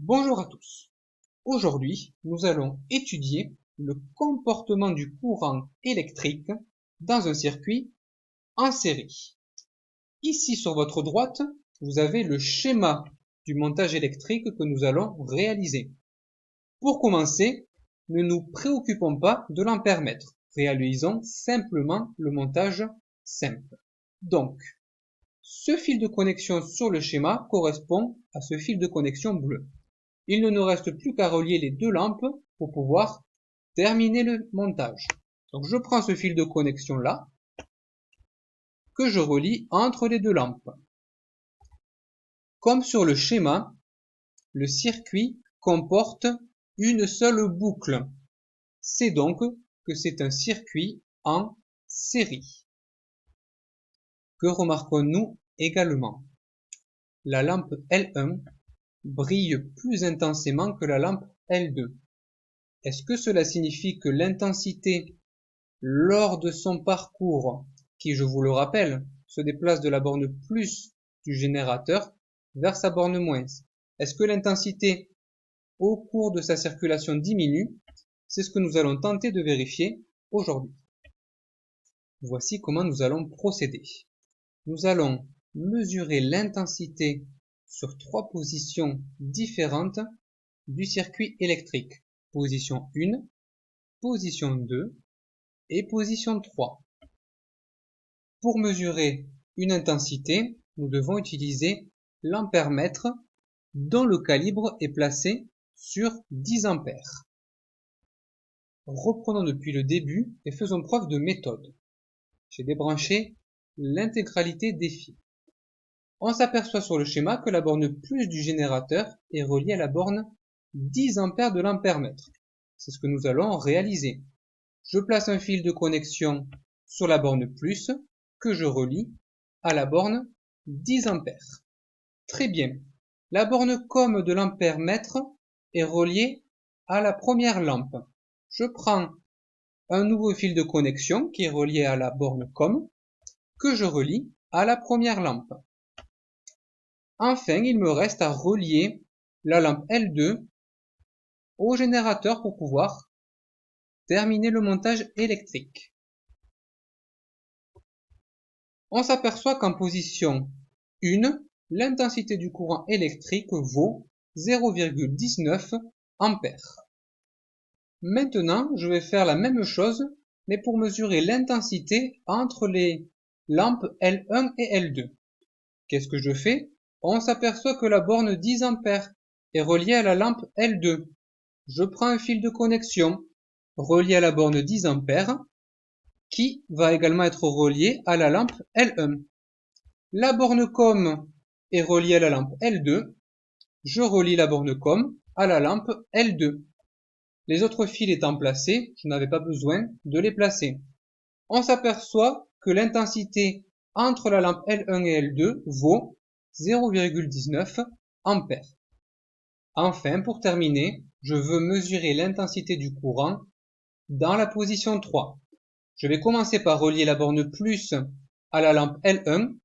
Bonjour à tous. Aujourd'hui, nous allons étudier le comportement du courant électrique dans un circuit en série. Ici sur votre droite, vous avez le schéma du montage électrique que nous allons réaliser. Pour commencer, ne nous préoccupons pas de l'ampère-mètre. Réalisons simplement le montage simple. Donc, ce fil de connexion sur le schéma correspond à ce fil de connexion bleu. Il ne nous reste plus qu'à relier les deux lampes pour pouvoir terminer le montage. Donc je prends ce fil de connexion là, que je relie entre les deux lampes. Comme sur le schéma, le circuit comporte une seule boucle. C'est donc que c'est un circuit en série. Que remarquons-nous également? La lampe L1 brille plus intensément que la lampe L2. Est-ce que cela signifie que l'intensité lors de son parcours, qui je vous le rappelle, se déplace de la borne plus du générateur vers sa borne moins, est-ce que l'intensité au cours de sa circulation diminue? C'est ce que nous allons tenter de vérifier aujourd'hui. Voici comment nous allons procéder. Nous allons mesurer l'intensité sur trois positions différentes du circuit électrique. Position 1, position 2 et position 3. Pour mesurer une intensité, nous devons utiliser l'ampère-mètre dont le calibre est placé sur 10 ampères. Reprenons depuis le début et faisons preuve de méthode. J'ai débranché l'intégralité des fils. On s'aperçoit sur le schéma que la borne plus du générateur est reliée à la borne 10 ampères de l'ampère-mètre. C'est ce que nous allons réaliser. Je place un fil de connexion sur la borne plus que je relie à la borne 10 ampères. Très bien. La borne COM de l'ampère-mètre est reliée à la première lampe. Je prends un nouveau fil de connexion qui est relié à la borne COM que je relie à la première lampe. Enfin, il me reste à relier la lampe L2 au générateur pour pouvoir terminer le montage électrique. On s'aperçoit qu'en position 1, l'intensité du courant électrique vaut 0,19 ampères. Maintenant, je vais faire la même chose, mais pour mesurer l'intensité entre les lampes L1 et L2. Qu'est-ce que je fais? On s'aperçoit que la borne 10 ampères est reliée à la lampe L2. Je prends un fil de connexion relié à la borne 10 ampères qui va également être relié à la lampe L1. La borne COM est reliée à la lampe L2. Je relie la borne COM à la lampe L2. Les autres fils étant placés, je n'avais pas besoin de les placer. On s'aperçoit que l'intensité entre la lampe L1 et L2 vaut 0,19 ampères. Enfin, pour terminer, je veux mesurer l'intensité du courant dans la position 3. Je vais commencer par relier la borne plus à la lampe L1.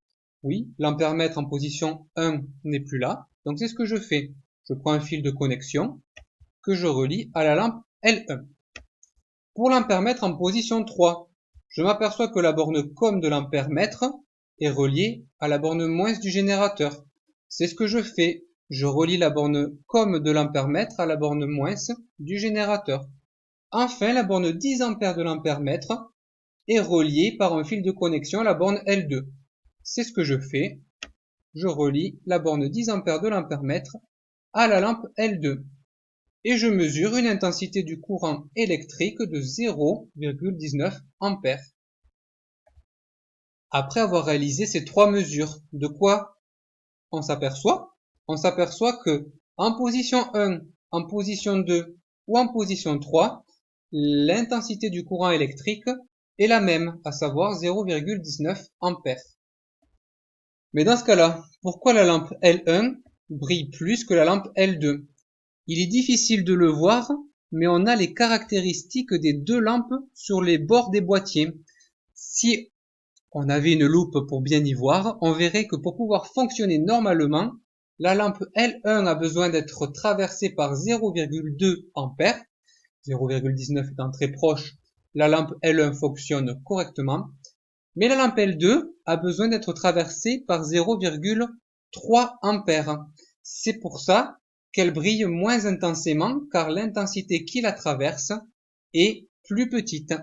Oui, l'ampère-mètre en position 1 n'est plus là. Donc c'est ce que je fais. Je prends un fil de connexion que je relie à la lampe L1. Pour l'ampère-mètre en position 3, je m'aperçois que la borne COM de l'ampère-mètre est reliée à la borne moins du générateur. C'est ce que je fais. Je relie la borne COM de l'ampère-mètre à la borne moins du générateur. Enfin, la borne 10 ampères de l'ampère-mètre est reliée par un fil de connexion à la borne L2. C'est ce que je fais. Je relie la borne 10 ampères de l'ampère-mètre à la lampe L2. Et je mesure une intensité du courant électrique de 0,19 ampères. Après avoir réalisé ces trois mesures, de quoi on s'aperçoit? On s'aperçoit que en position 1, en position 2 ou en position 3, l'intensité du courant électrique est la même, à savoir 0,19 ampères. Mais dans ce cas-là, pourquoi la lampe L1 brille plus que la lampe L2? Il est difficile de le voir, mais on a les caractéristiques des deux lampes sur les bords des boîtiers. Si on avait une loupe pour bien y voir, on verrait que pour pouvoir fonctionner normalement, La lampe L1 a besoin d'être traversée par 0,2 ampères. 0,19 étant très proche, la lampe L1 fonctionne correctement. Mais la lampe L2 a besoin d'être traversée par 0,3 ampères. C'est pour ça qu'elle brille moins intensément car l'intensité qui la traverse est plus petite.